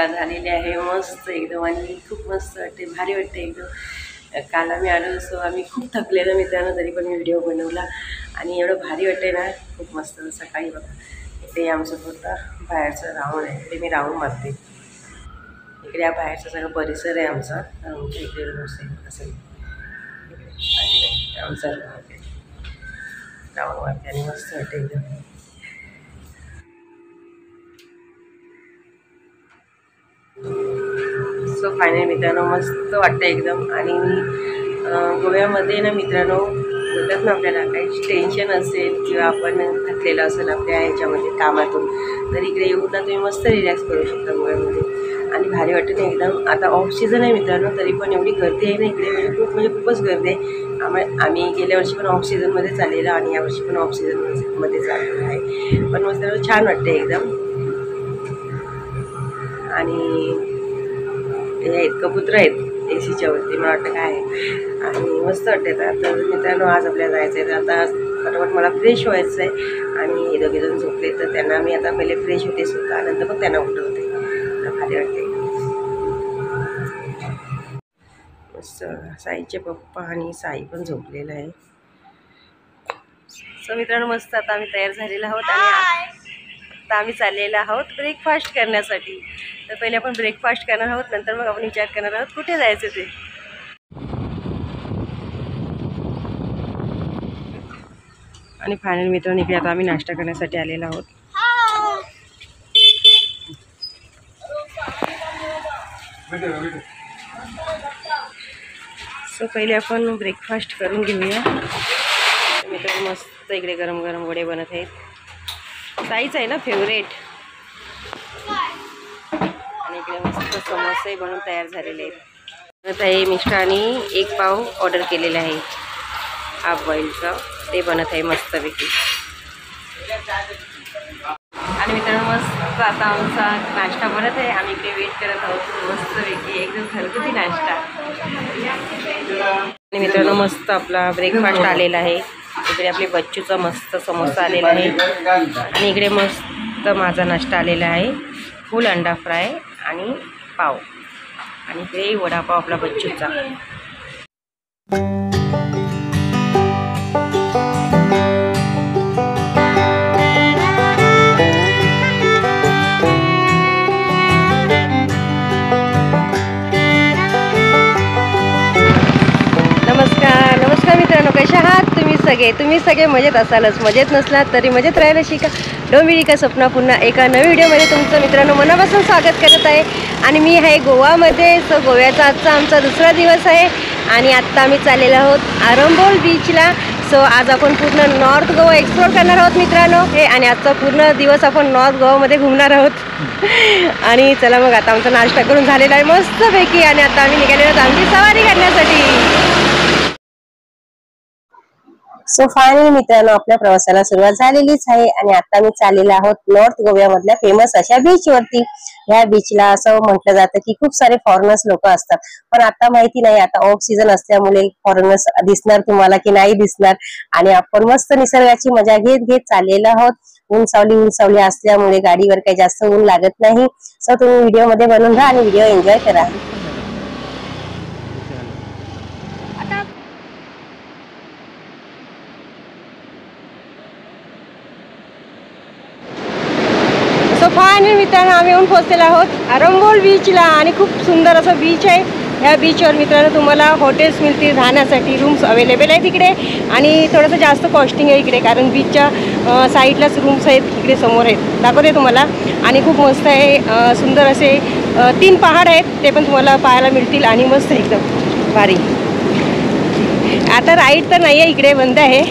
सकाळ झालेली आहे मस्त एकदम आणि खूप मस्त वाटते, भारी वाटते एकदम। काल आम्ही आलो असो, आम्ही खूप थकलेलो मित्रांनो, तरी पण मी व्हिडिओ बनवला आणि एवढं भारी वाटते ना, खूप मस्त। सकाळी बघा इथे आमचं होतं बाहेरचं राऊंड आहे, ते मी राऊंड मारते इकडे। बाहेरचं सगळं परिसर आहे आमचा, आमच्या इकडे असं आमचा राऊंड मारते आणि मस्त वाटते एकदम। सो फायनल मित्रांनो मस्त वाटतं एकदम। आणि गोव्यामध्ये ना मित्रांनो बोलतात ना, आपल्याला काही टेन्शन असेल किंवा आपण थकलेलं असेल आपल्या ह्याच्यामध्ये कामातून, तर इकडे येऊन ना तुम्ही मस्त रिलॅक्स करू शकता गोव्यामध्ये आणि भारी वाटतं ना एकदम। आता ऑफ सीझन आहे मित्रांनो, तरी पण एवढी गर्दी आहे ना इकडे, म्हणजे खूपच गर्दी आहे। आम्ही गेल्या वर्षी पण ऑफ सीझनमध्ये चाललेलं आणि यावर्षी पण ऑफ सीझनमध्ये चाललेलं आहे, पण मस्त छान वाटते एकदम। आणि हे आहेत कबूतर आहेत एसीच्या वरती, मला वाटतं काय आहे, आणि मस्त वाटते। तर मित्रांनो आज आपल्याला जायचं आहे, तर आता फटाफट मला फ्रेश व्हायचं आहे आणि हे दोघे जण झोपले, तर त्यांना मी आता पहिले फ्रेश होते स्वतः, नंतर मग त्यांना उठवते, तर भारी वाटते। मस्त साईचे पप्पा आणि साई पण झोपलेलं आहे। सो मित्रांनो मस्त आता आम्ही तयार झालेलो आहोत आणि आता आम्ही चाललेलो आहोत ब्रेकफास्ट करण्यासाठी। तर पहिले आपण ब्रेकफास्ट करणार आहोत, नंतर मग आपण विचार करणार आहोत कुठे जायचं ते। आणि फायनल मित्रांनो इकडे आता आम्ही नाश्ता करण्यासाठी आलेलो आहोत। सो पहिले आपण ब्रेकफास्ट करून घेऊया। मित्रांनो मस्त इकडे गरम गरम वडे बनत आहेत, साईच आहे ना फेवरेट। आणि इकडे मस्त समोसे बनवून तयार झालेले आहेत। आता हे मिस्टरांनी एक पाव ऑर्डर केलेला आहे हाफ बॉईलचं, ते बनत आहे मस्तपैकी। आणि मित्रांनो मस्त आता आमचा नाश्ता बनत आहे, आम्ही इकडे वेट करत आहोत मस्तपैकी एकदम घरगुती नाश्ता। आणि मित्रांनो मस्त आपला ब्रेकफास्ट आलेला आहे, इकडे आपले बच्चूचा मस्त समोसा आलेला आहे आणि इकडे मस्त माझा नाश्ता आलेला आहे, फुल अंडा फ्राय आणि पाव, आणि इकडे वडापाव आपला बच्चूचा। नमस्कार मित्रांनो, कशा आहात तुम्ही सगळे मजेत असालच, मजेत नसलात तरी मजेत राहायला शिका। डोंबिवली स्वप्ना पुन्हा एका नवीन व्हिडिओमध्ये तुमचं मित्रांनो मनापासून स्वागत करत आहे। आणि मी आहे गोवामध्ये। सो गोव्याचा आजचा आमचा दुसरा दिवस आहे आणि आत्ता आम्ही चाललेलो आहोत आरंबोल बीचला। सो आज आपण पूर्ण नॉर्थ गोवा एक्सप्लोर करणार आहोत मित्रांनो हे, आणि आजचा पूर्ण दिवस आपण नॉर्थ गोवामध्ये घुमणार आहोत। आणि चला मग आता आमचा नाश्ता करून झालेला आहे मस्तपैकी, आणि आता आम्ही निघालेलो आहोत आमची सवारी करण्यासाठी। सो फायनली मित्रांनो आपल्या प्रवासाला सुरुवात झालेलीच आहे आणि आता मी चाललेलो आहोत नॉर्थ गोव्यामधल्या फेमस अशा बीच वरती। ह्या बीचला असं म्हटलं जातं की खूप सारे फॉरेनर्स लोक असतात, पण आता माहिती नाही आता ऑफ सीझन असल्यामुळे फॉरेनर्स दिसणार तुम्हाला की नाही दिसणार। आणि आपण मस्त निसर्गाची मजा घेत घेत चाललेलो आहोत। उंचावली असल्यामुळे गाडीवर काही जास्त ऊन लागत नाही। सो तुम्ही व्हिडिओ मध्ये बनवून घ्या आणि व्हिडिओ एन्जॉय करा। सो फायनली मित्रांनो आम्ही येऊन पोहोचलेलो आहोत आरंबोल बीचला, आणि खूप सुंदर असं बीच आहे। ह्या बीचवर मित्रांनो तुम्हाला हॉटेल्स मिळतील, राहण्यासाठी रूम्स अवेलेबल आहेत इकडे, आणि थोडंसं जास्त कॉस्टिंग आहे इकडे, कारण बीचच्या साईडलाच रूम्स आहेत, इकडे समोर आहेत, दाखवते तुम्हाला। आणि खूप मस्त आहे, सुंदर असे 3 पहाड आहेत, ते पण तुम्हाला पाहायला मिळतील आणि मस्त एकदम भारी। आता राईड तर नाही आहे इकडे, बंद आहे,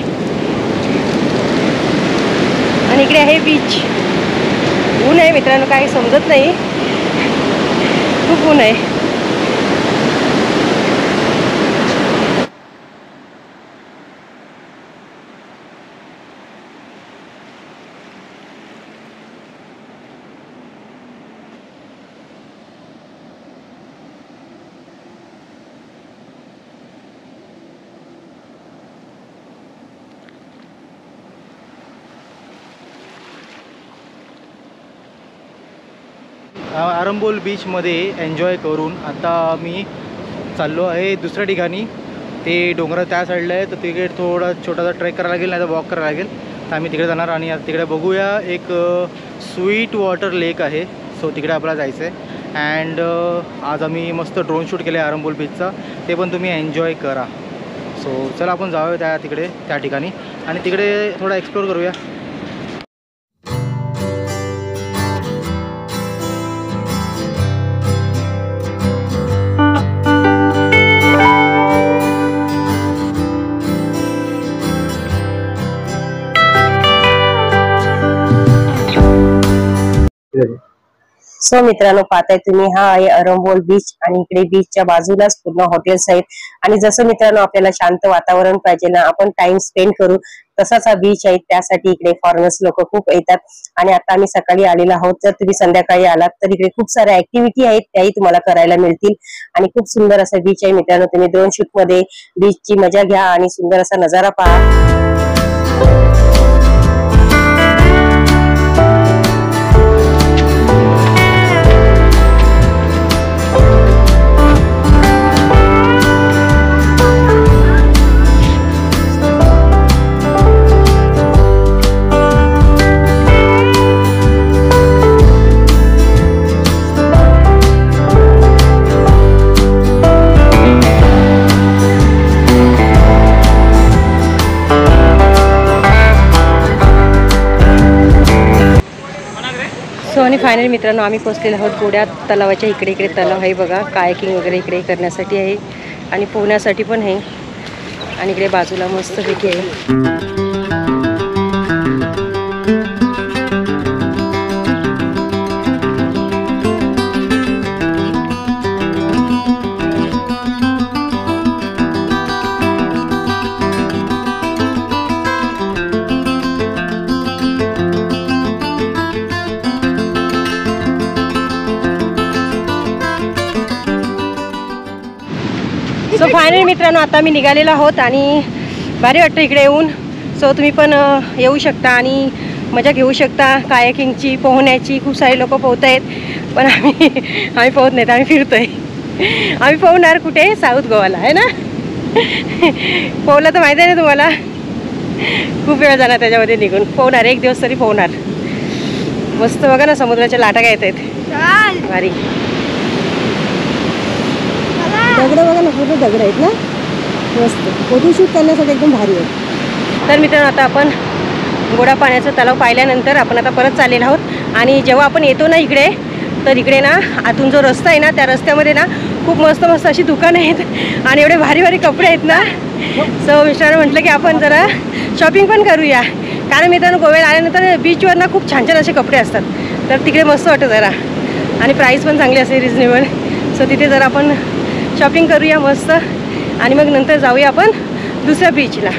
आणि इकडे आहे बीच। ऊन आहे मित्रांनो, काही समजत नाही, खूप ऊन आहे। आरंबोल बीचमध्ये एन्जॉय करून आता मी चाललो आहे दुसऱ्या ठिकाणी. ते डोंगरात त्या साईडला आहे, तर तिकडे थोडा छोटासा ट्रेक करायला लागेल, नाही तर वॉक करायला लागेल. तर आम्ही तिकडे जाणार आणि तिकडे बघूया. एक स्वीट वॉटर लेक आहे, सो तिकडे आपल्याला जायचं आहे. अँड आज आम्ही मस्त ड्रोन शूट केलं आहे आरंबोल बीचचा, ते पण तुम्ही एन्जॉय करा. सो चला आपण जाऊया त्या ठिकाणी आणि तिकडे थोडा एक्सप्लोर करूया. सो मित्रांनो, पाहताय तुम्ही, हा आहे आरंबोल बीच आणि इकडे बीचच्या बाजूलाच पूर्ण हॉटेल्स आहेत. आणि जसं मित्रांनो आपल्याला शांत वातावरण पाहिजे ना, आपण टाइम स्पेंड करू, तसाच हा बीच आहे. त्यासाठी इकडे फॉरेनर्स लोक खूप येतात. आणि आता आम्ही सकाळी आलेलो आहोत, जर तुम्ही संध्याकाळी आलात तर इकडे खूप साऱ्या ऍक्टिव्हिटी आहेत, त्याही तुम्हाला करायला मिळतील. आणि खूप सुंदर असा बीच आहे मित्रांनो. तुम्ही ड्रोन शूट मध्ये बीचची मजा घ्या आणि सुंदर असा नजारा पहा. सो आणि फायनली मित्रांनो आम्ही पोहोचलेलो आहोत गोड्या तलावाच्या इकडे तलाव आहे बघा, कायाकिंग वगैरे इकडे करण्यासाठी आहे आणि पोहण्यासाठी पण आहे. आणि इकडे बाजूला मस्तपैकी आहे. सो फायनली मित्रांनो आता मी निघालेलो आहोत आणि भारी वाटतं इकडे येऊन. सो तुम्ही पण येऊ शकता आणि मजा घेऊ शकता कायाकिंगची, पोहण्याची. खूप सारे लोक पोहत आहेत, पण आम्ही पोहत नाहीत, आम्ही फिरतोय. आम्ही पोहणार कुठे? साऊथ गोवाला आहे ना. पोहलं तर माहिती आहे ना तुम्हाला, खूप वेळ जाणार त्याच्यामध्ये निघून. पोहणार, एक दिवस तरी पोहणार. मस्त बघा ना, समुद्राच्या लाटा काय येत आहेत, भारी. दगड बघा ना, पूर्ण दगड आहेत ना, मस्त फोटोशूट करण्यासाठी एकदम भारी आहे. तर मित्रांनो आता आपण गोडा पाण्याचा तलाव पाहिल्यानंतर आपण आता परत चाललेलो आहोत. आणि जेव्हा आपण येतो ना इकडे, तर इकडे ना आतून जो रस्ता आहे ना, त्या रस्त्यामध्ये ना खूप मस्त मस्त अशी दुकानं आहेत आणि एवढे भारी भारी कपडे आहेत ना. सो मिस्टरांनी म्हटलं की आपण जरा शॉपिंग पण करूया, कारण मित्रांनो गोव्याला आल्यानंतर बीचवर ना खूप छान छान असे कपडे असतात, तर तिकडे मस्त वाटतं जरा. आणि प्राईस पण चांगली असते, रिजनेबल. सो तिथे जरा आपण शॉपिंग करूया मस्त आणि मग नंतर जाऊया आपण दुसऱ्या बीचला.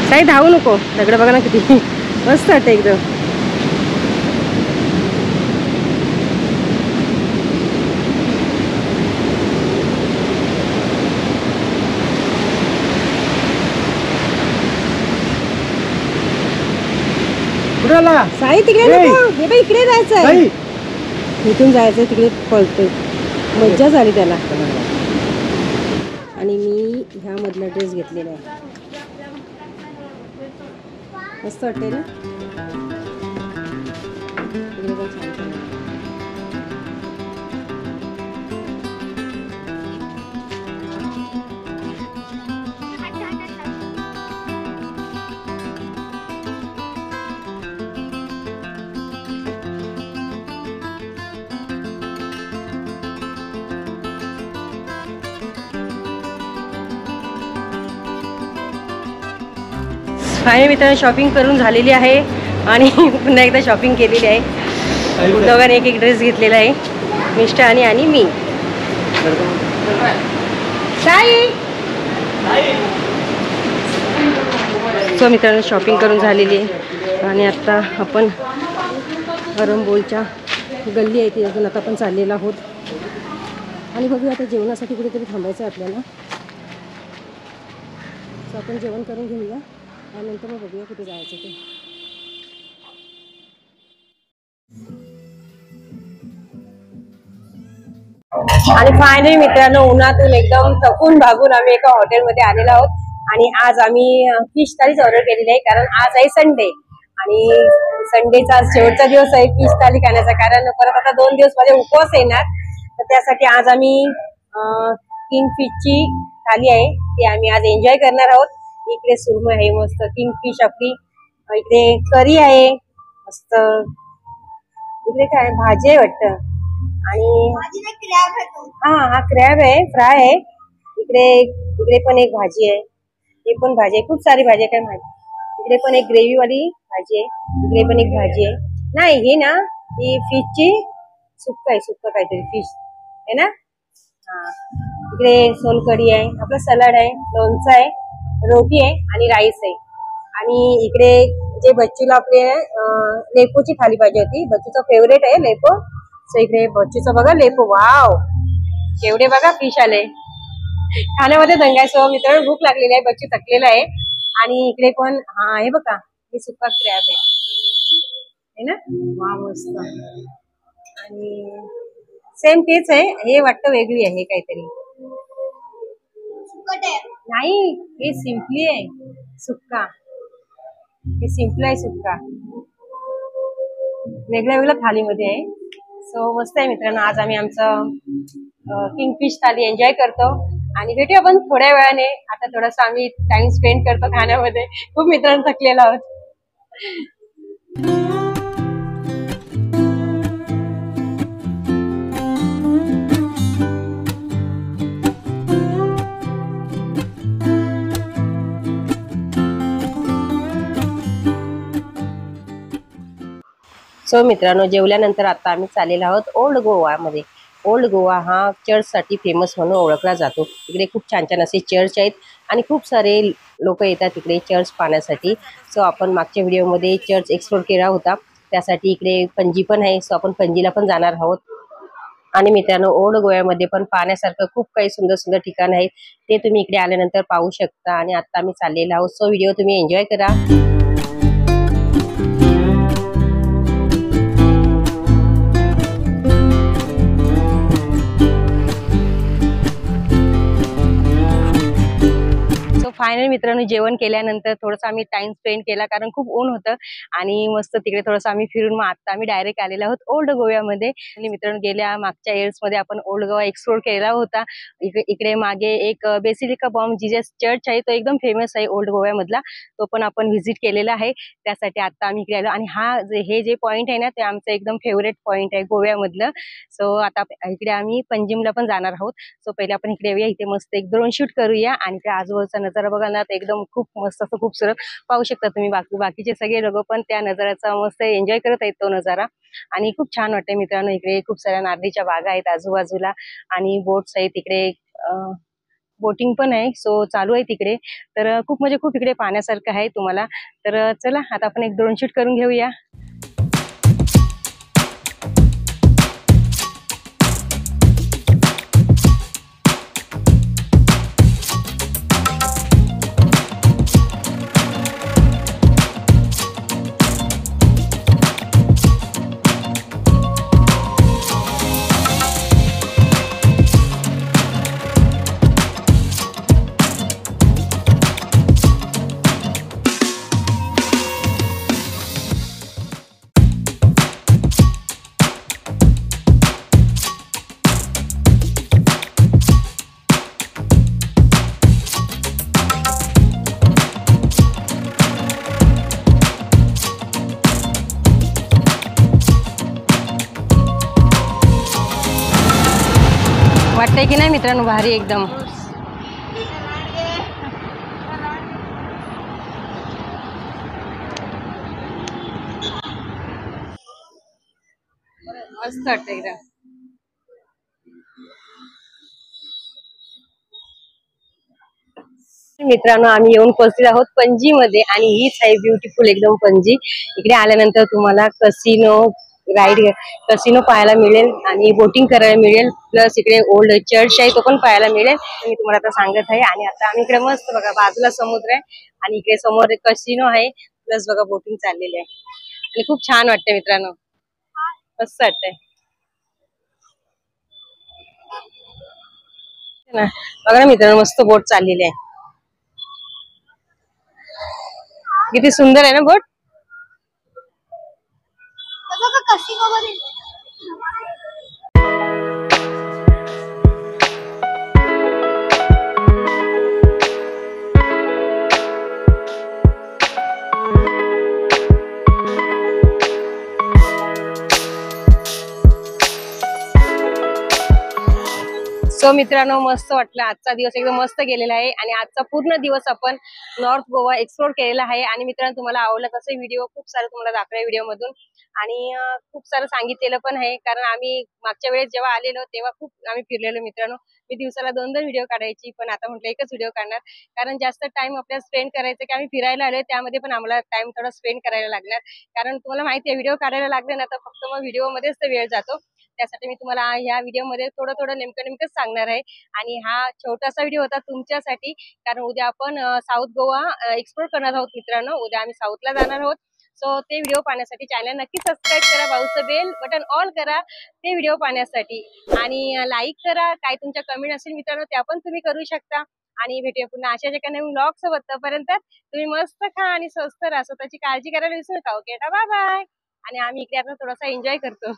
साई धावू नको, दगड बघा ना किती मस्त वाटतं एकदम. साई तिकडे नको, इकडे जायचंय, इथून जायचंय, तिकडे पळतोय. मज्जा झाली त्याला. आणि मी ह्या मधला ड्रेस घेतलेला आहे, मस्त वाटते ना. इकडे पण छान छान. फायनली मित्रांनो शॉपिंग करून झालेली आहे आणि पुन्हा एकदा शॉपिंग केलेली आहे. दोघांनी एक एक ड्रेस घेतलेला आहे, मिस्टर आणि मी. सो मित्रांनो शॉपिंग करून झालेली आहे आणि आता आपण आरंबोलच्या गल्ली आहे तिथून आता आपण चाललेलो आहोत. आणि बघूया आता जेवणासाठी कुठेतरी थांबायचं आहे आपल्याला. सो आपण जेवण करून घेऊया त्यानंतर मग बघूया कुठे जायचं ते. आणि फायनली मित्रांनो उन्हातून एकदम थकून भागून आम्ही एका हॉटेलमध्ये आलेलो आहोत आणि आज आम्ही फिश थालीच ऑर्डर केलेली आहे कारण आज आहे संडे आणि संडेचा शेवटचा दिवस आहे फिश थाली खाण्याचा. कारण परत आता 2 दिवस माझे उपवास येणार तर त्यासाठी आज आम्ही किंग फिशची थाली आहे ती आम्ही आज एन्जॉय करणार आहोत. इकडे सुरमई आहे मस्त किंग फिश आपली, इकडे करी आहे मस्त, इकडे काय भाजी आहे वाटतं आणि हा क्रॅब आहे फ्राय आहे. इकडे इकडे पण एक भाजी आहे, हे पण भाजी आहे, खूप सारी भाजी आहे काय माहिती. इकडे पण एक ग्रेव्ही वाली भाजी आहे, इकडे पण एक भाजी आहे. नाही ही ना ही फिशची सुक्का आहे, सुक्का काहीतरी फिश आहे ना. हा इकडे सोलकढी आहे, आपलं सलाड आहे, लोणचं आहे, रोटी आहे आणि राईस आहे. आणि इकडे जे बच्चूला आपले लेपोची थाली पाहिजे होती, बच्चूचा फेवरेट आहे लेपो. सो इकडे बच्चूचं बघा लेपो, वाव केवढे बघा फिश आले. खाण्यामध्ये दंगायचो मित्रांनो, भूक लागलेली आहे, बच्चू थकलेला आहे. आणि इकडे पण हा हे बघा हे सुक्का क्रॅब आहे ना, वा मस्त. आणि सेम तेच आहे, हे वाटतं वेगळी आहे काहीतरी. नाही हे सिम्पली आहे सुक्का, हे सिम्पल आहे सुक्का, वेगळ्या वेगळ्या थालीमध्ये आहे. सो मस्त आहे मित्रांनो, आज आम्ही आमचं किंगफिश थाली एन्जॉय करतो आणि भेटूया आपण थोड्या वेळाने. आता थोडासा आम्ही टाइम स्पेंड करतो खाण्यामध्ये, खूप मित्रांनो थकलेलो आहोत. सो मित्रांनो जेवल्यानंतर आता आम्ही चाललेलो आहोत ओल्ड गोवामध्ये. ओल्ड गोवा हा चर्चसाठी फेमस म्हणून ओळखला जातो. इकडे खूप छान छान असे चर्च आहेत आणि खूप सारे लोक येतात तिकडे चर्च पाहण्यासाठी. सो आपण मागच्या व्हिडिओमध्ये चर्च एक्सप्लोर केला होता, त्यासाठी इकडे पणजी पण आहे. सो आपण पणजीला पण जाणार आहोत. आणि मित्रांनो ओल्ड गोव्यामध्ये पण पाहण्यासारखं खूप काही सुंदर सुंदर ठिकाण आहेत, ते तुम्ही इकडे आल्यानंतर पाहू शकता. आणि आता आम्ही चाललेलो आहोत, सो व्हिडिओ तुम्ही एन्जॉय करा. फायनली मित्रांनो जेवण केल्यानंतर थोडंसं आम्ही टाइम स्पेंड केला कारण खूप ऊन होतं आणि मस्त तिकडे थोडंसं आम्ही फिरून मग आता आम्ही डायरेक्ट आलेलो आहोत ओल्ड गोव्यामध्ये. आणि मित्रांनो गेल्या मागच्या इयर्समध्ये आपण ओल्ड गोवा एक्सप्लोर केला होता. इकडे मागे एक बेसिलिका बॉम जीजस चर्च आहे, तो एकदम फेमस आहे ओल्ड गोव्यामधला, तो पण आपण व्हिजिट केलेला आहे. त्यासाठी आता आम्ही इकडे आलो आणि हे जे पॉईंट आहे ना ते आमचं एकदम फेवरेट पॉईंट आहे गोव्यामधलं. सो आता इकडे आम्ही पंजिमला पण जाणार आहोत. सो पहिले आपण इकडे येऊया, इथे मस्त एक ड्रोन शूट करूया आणि त्या आजूबाजूचा नजारा बघा ना एकदम खूप मस्त असं खूपसुरत पाहू शकता तुम्ही. बाकीचे सगळे लोक पण त्या नजाऱ्याचा मस्त एन्जॉय करत आहेत तो नजारा आणि खूप छान वाटतंय मित्रांनो. इकडे खूप साऱ्या नारळीच्या बागा आहेत आजूबाजूला आणि बोट्स आहेत तिकडे, बोटिंग पण आहे. सो चालू आहे तिकडे, तर खूप म्हणजे खूप इकडे पाहण्यासारखं आहे तुम्हाला. तर चला आता आपण एक ड्रोन शूट करून घेऊया. वाटतंय की नाही मित्रांनो भारी एकदम. मस्त वाटतं एकदम. मित्रांनो आम्ही येऊन पोहोचले आहोत पणजी मध्ये आणि हीच आहे ब्युटिफुल एकदम पणजी. इकडे आल्यानंतर तुम्हाला कसिनो, राईड कसिनो पाहायला मिळेल आणि बोटिंग करायला मिळेल, प्लस इकडे ओल्ड चर्च आहे तो पण पाहायला मिळेल. मी तुम्हाला आता सांगत आहे. आणि आता आम्ही इकडे मस्त बघा बाजूला समुद्र आहे आणि इकडे समोर कसिनो आहे, प्लस बघा बोटिंग चाललेली आहे आणि खूप छान वाटतंय मित्रांनो, मस्त वाटतंय ना. बघा ना मित्रांनो, मस्त बोट चाललेली आहे, किती सुंदर आहे ना बोट. सो मित्रांनो, मस्त वाटलं, आजचा दिवस एकदम मस्त गेलेला आहे आणि आजचा पूर्ण दिवस आपण नॉर्थ गोवा एक्सप्लोर केलेला आहे. आणि मित्रांनो, तुम्हाला आवडलं तसे व्हिडिओ खूप सारे तुम्हाला दाखवले व्हिडिओ मधून आणि खूप सारं सांगितलेलं पण आहे, कारण आम्ही मागच्या वेळेस जेव्हा आलेलो तेव्हा खूप आम्ही फिरलेलो मित्रांनो. मी दिवसाला 2-2 व्हिडिओ काढायची, पण आता म्हटलं एकच व्हिडिओ काढणार, कारण जास्त टाइम आपल्याला स्पेंड करायचं की आम्ही फिरायला आलोय त्यामध्ये पण आम्हाला टाइम थोडा स्पेंड करायला लागणार, कारण तुम्हाला माहिती आहे व्हिडिओ काढायला लागले ना तर फक्त मग व्हिडिओ मध्येच तर वेळ जातो. त्यासाठी मी तुम्हाला ह्या व्हिडिओमध्ये थोडं थोडं नेमकंच सांगणार आहे. आणि हा छोटासा व्हिडिओ होता तुमच्यासाठी, कारण उद्या आपण साऊथ गोवा एक्सप्लोर करणार आहोत मित्रांनो. उद्या आम्ही साऊथला जाणार आहोत. सो ते व्हिडिओ पाहण्यासाठी चॅनल नक्की सबस्क्राईब करा, बाजूचं बेल बटन ऑल करा ते व्हिडिओ पाहण्यासाठी, आणि लाईक करा. काय तुमच्या कमेंट असेल मित्रांनो त्या पण तुम्ही करू शकता. आणि भेटूया पुन्हा अशाच एका नवीन ब्लॉग सोबत. तोपर्यंत तुम्ही मस्त खा आणि स्वस्त राहा, स्वतःची काळजी करायला विसरू नका. Okay, bye bye. आणि आम्ही इकडे आता थोडासा एन्जॉय करतो.